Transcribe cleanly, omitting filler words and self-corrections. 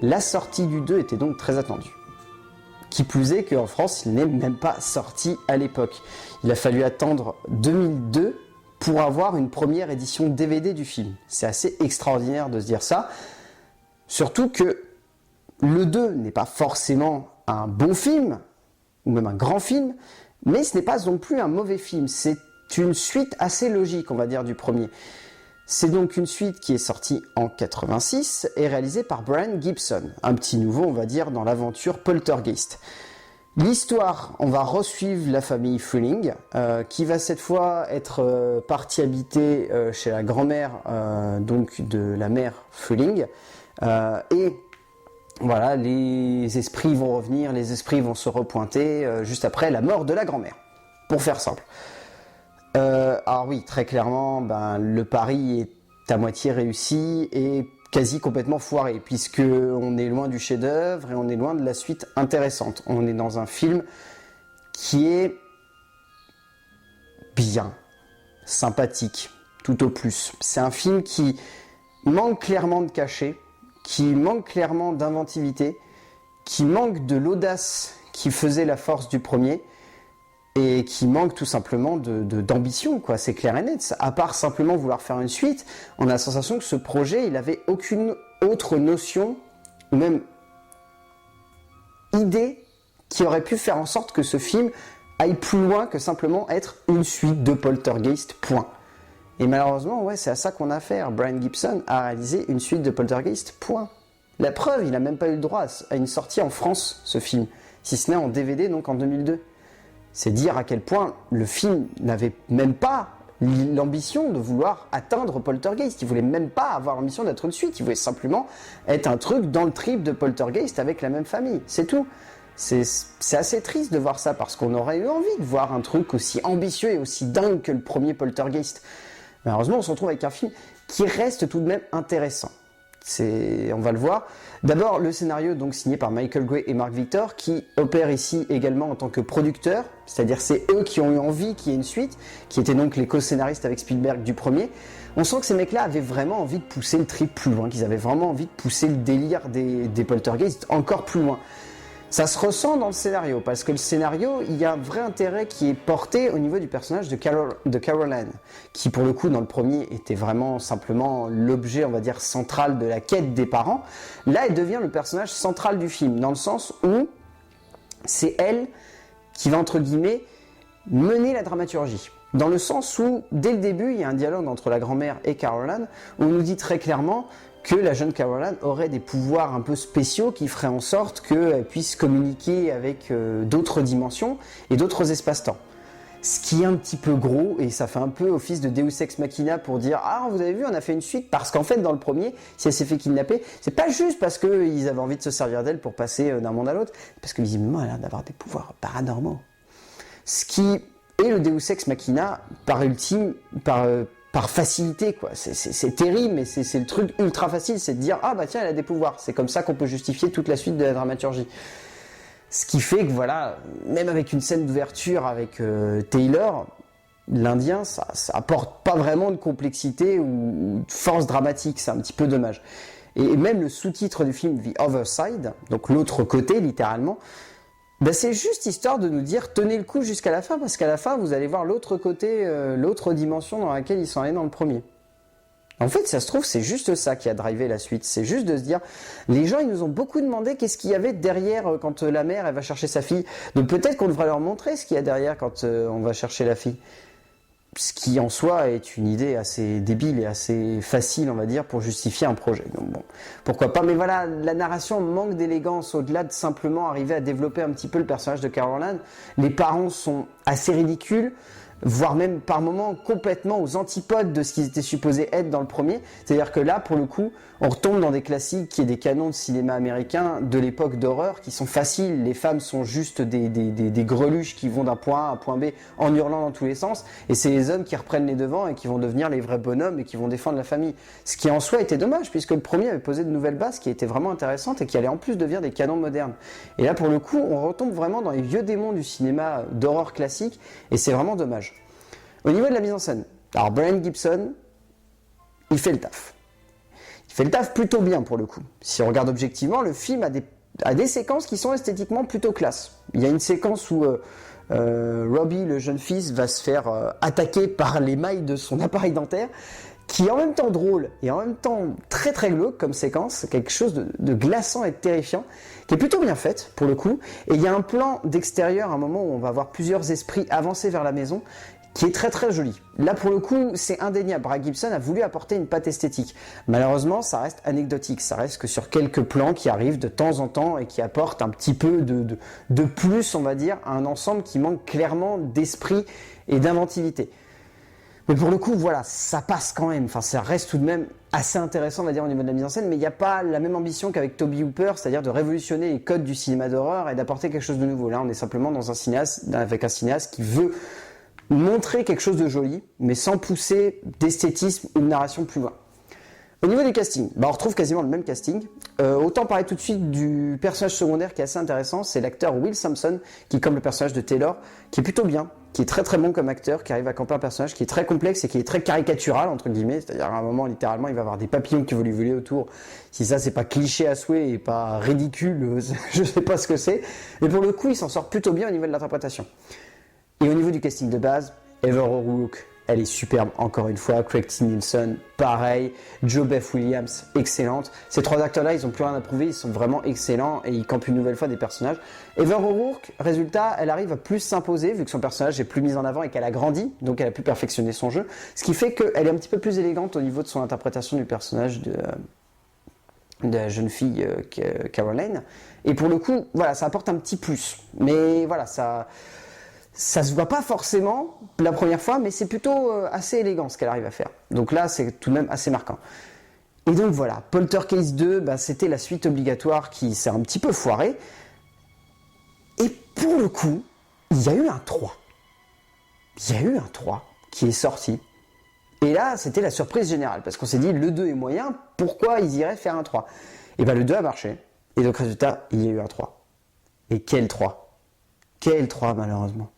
La sortie du 2 était donc très attendue. Qui plus est qu'en France, il n'est même pas sorti à l'époque. Il a fallu attendre 2002 pour avoir une première édition DVD du film. C'est assez extraordinaire de se dire ça. Surtout que le 2 n'est pas forcément un bon film, ou même un grand film, mais ce n'est pas non plus un mauvais film. C'est une suite assez logique, on va dire, du premier. C'est donc une suite qui est sortie en 86 et réalisée par Brian Gibson, un petit nouveau, on va dire, dans l'aventure Poltergeist. L'histoire, on va resuivre la famille Frueling, qui va cette fois être partie habiter chez la grand-mère donc de la mère Frueling, et voilà, les esprits vont revenir, les esprits vont se repointer juste après la mort de la grand-mère, pour faire simple. Alors oui, très clairement, le pari est à moitié réussi et quasi complètement foiré, puisque on est loin du chef-d'œuvre et on est loin de la suite intéressante. On est dans un film qui est bien, sympathique, tout au plus. C'est un film qui manque clairement de cachet, qui manque clairement d'inventivité, qui manque de l'audace qui faisait la force du premier, et qui manque tout simplement d'ambition, quoi. C'est clair et net. À part simplement vouloir faire une suite, on a la sensation que ce projet, il avait aucune autre notion, ou même idée, qui aurait pu faire en sorte que ce film aille plus loin que simplement être une suite de Poltergeist, point. Et malheureusement, ouais, c'est à ça qu'on a affaire. Brian Gibson a réalisé une suite de Poltergeist, point. La preuve, il n'a même pas eu le droit à une sortie en France, ce film, si ce n'est en DVD, donc en 2002. C'est dire à quel point le film n'avait même pas l'ambition de vouloir atteindre Poltergeist. Il voulait même pas avoir l'ambition d'être une suite. Il voulait simplement être un truc dans le trip de Poltergeist avec la même famille. C'est tout. C'est assez triste de voir ça parce qu'on aurait eu envie de voir un truc aussi ambitieux et aussi dingue que le premier Poltergeist. Malheureusement, on se retrouve avec un film qui reste tout de même intéressant. On va le voir. D'abord, le scénario donc signé par Michael Gray et Mark Victor, qui opèrent ici également en tant que producteurs, c'est-à-dire c'est eux qui ont eu envie qu'il y ait une suite, qui étaient donc les co-scénaristes avec Spielberg du premier. On sent que ces mecs-là avaient vraiment envie de pousser le trip plus loin, qu'ils avaient vraiment envie de pousser le délire des Poltergeist encore plus loin. Ça se ressent dans le scénario, parce que le scénario, il y a un vrai intérêt qui est porté au niveau du personnage de Carol Anne, qui pour le coup dans le premier était vraiment simplement l'objet, on va dire, central de la quête des parents. Là, elle devient le personnage central du film, dans le sens où c'est elle qui va, entre guillemets, mener la dramaturgie. Dans le sens où, dès le début, il y a un dialogue entre la grand-mère et Carol Anne, où on nous dit très clairement que la jeune Carol Anne aurait des pouvoirs un peu spéciaux qui feraient en sorte qu'elle puisse communiquer avec d'autres dimensions et d'autres espaces-temps. Ce qui est un petit peu gros, et ça fait un peu office de Deus Ex Machina pour dire « Ah, vous avez vu, on a fait une suite », parce qu'en fait, dans le premier, si elle s'est fait kidnapper, c'est pas juste parce qu'ils avaient envie de se servir d'elle pour passer d'un monde à l'autre, parce que visiblement, elle a l'air d'avoir des pouvoirs paranormaux. Ce qui est le Deus Ex Machina par facilité, quoi. C'est terrible, mais c'est le truc ultra facile, c'est de dire « Ah bah tiens, elle a des pouvoirs ». C'est comme ça qu'on peut justifier toute la suite de la dramaturgie. Ce qui fait que voilà, même avec une scène d'ouverture avec Taylor, l'Indien, ça apporte pas vraiment de complexité ou de force dramatique, c'est un petit peu dommage. Et même le sous-titre du film, The Other Side, donc l'autre côté littéralement, c'est juste histoire de nous dire tenez le coup jusqu'à la fin, parce qu'à la fin vous allez voir l'autre côté, l'autre dimension dans laquelle ils sont allés dans le premier. En fait, ça se trouve, c'est juste ça qui a drivé la suite. C'est juste de se dire, les gens, ils nous ont beaucoup demandé qu'est-ce qu'il y avait derrière quand la mère, elle va chercher sa fille. Donc peut-être qu'on devrait leur montrer ce qu'il y a derrière quand on va chercher la fille. Ce qui, en soi, est une idée assez débile et assez facile, on va dire, pour justifier un projet. Donc bon, pourquoi pas. Mais voilà, la narration manque d'élégance au-delà de simplement arriver à développer un petit peu le personnage de Carol Anne. Les parents sont assez ridicules, voire même par moments complètement aux antipodes de ce qu'ils étaient supposés être dans le premier. C'est-à-dire que là, pour le coup, on retombe dans des classiques qui est des canons de cinéma américain de l'époque d'horreur qui sont faciles. Les femmes sont juste des greluches qui vont d'un point A à un point B en hurlant dans tous les sens, et c'est les hommes qui reprennent les devants et qui vont devenir les vrais bonhommes et qui vont défendre la famille. Ce qui en soi était dommage, puisque le premier avait posé de nouvelles bases qui étaient vraiment intéressantes et qui allaient en plus devenir des canons modernes. Et là, pour le coup, on retombe vraiment dans les vieux démons du cinéma d'horreur classique, et c'est vraiment dommage. Au niveau de la mise en scène, alors Brian Gibson, il fait le taf. Il fait le taf plutôt bien pour le coup. Si on regarde objectivement, le film a des séquences qui sont esthétiquement plutôt classe. Il y a une séquence où Robbie, le jeune fils, va se faire attaquer par les mailles de son appareil dentaire, qui est en même temps drôle et en même temps très très glauque comme séquence, quelque chose de glaçant et de terrifiant, qui est plutôt bien faite pour le coup. Et il y a un plan d'extérieur, un moment où on va voir plusieurs esprits avancer vers la maison, qui est très très joli. Là pour le coup, c'est indéniable. Brad Gibson a voulu apporter une patte esthétique. Malheureusement, ça reste anecdotique. Ça reste que sur quelques plans qui arrivent de temps en temps et qui apportent un petit peu de plus, on va dire, à un ensemble qui manque clairement d'esprit et d'inventivité. Mais pour le coup, voilà, ça passe quand même. Enfin, ça reste tout de même assez intéressant, on va dire, au niveau de la mise en scène, mais il n'y a pas la même ambition qu'avec Tobe Hooper, c'est-à-dire de révolutionner les codes du cinéma d'horreur et d'apporter quelque chose de nouveau. Là, on est simplement dans avec un cinéaste qui veut montrer quelque chose de joli, mais sans pousser d'esthétisme ou de narration plus loin. Au niveau du casting, on retrouve quasiment le même casting. Autant parler tout de suite du personnage secondaire qui est assez intéressant, c'est l'acteur Will Sampson, qui comme le personnage de Taylor, qui est plutôt bien, qui est très très bon comme acteur, qui arrive à camper un personnage qui est très complexe et qui est très caricatural, entre guillemets, c'est-à-dire à un moment, littéralement, il va avoir des papillons qui vont lui voler autour. Si ça, c'est pas cliché à souhait et pas ridicule, je sais pas ce que c'est. Mais pour le coup, il s'en sort plutôt bien au niveau de l'interprétation. Et au niveau du casting de base, Heather O'Rourke, elle est superbe, encore une fois. Craig T. Nelson, pareil. JoBeth Williams, excellente. Ces trois acteurs-là, ils n'ont plus rien à prouver, ils sont vraiment excellents et ils campent une nouvelle fois des personnages. Heather O'Rourke, résultat, elle arrive à plus s'imposer vu que son personnage est plus mis en avant et qu'elle a grandi, donc elle a pu perfectionner son jeu. Ce qui fait qu'elle est un petit peu plus élégante au niveau de son interprétation du personnage de la jeune fille Caroline. Et pour le coup, voilà, ça apporte un petit plus. Mais voilà, ça se voit pas forcément la première fois, mais c'est plutôt assez élégant ce qu'elle arrive à faire. Donc là, c'est tout de même assez marquant. Et donc voilà, Poltergeist 2, c'était la suite obligatoire qui s'est un petit peu foirée. Et pour le coup, il y a eu un 3. Il y a eu un 3 qui est sorti. Et là, c'était la surprise générale, parce qu'on s'est dit, le 2 est moyen, pourquoi ils iraient faire un 3 ? Et le 2 a marché. Et donc résultat, il y a eu un 3. Et quel 3 ? Quel 3 malheureusement.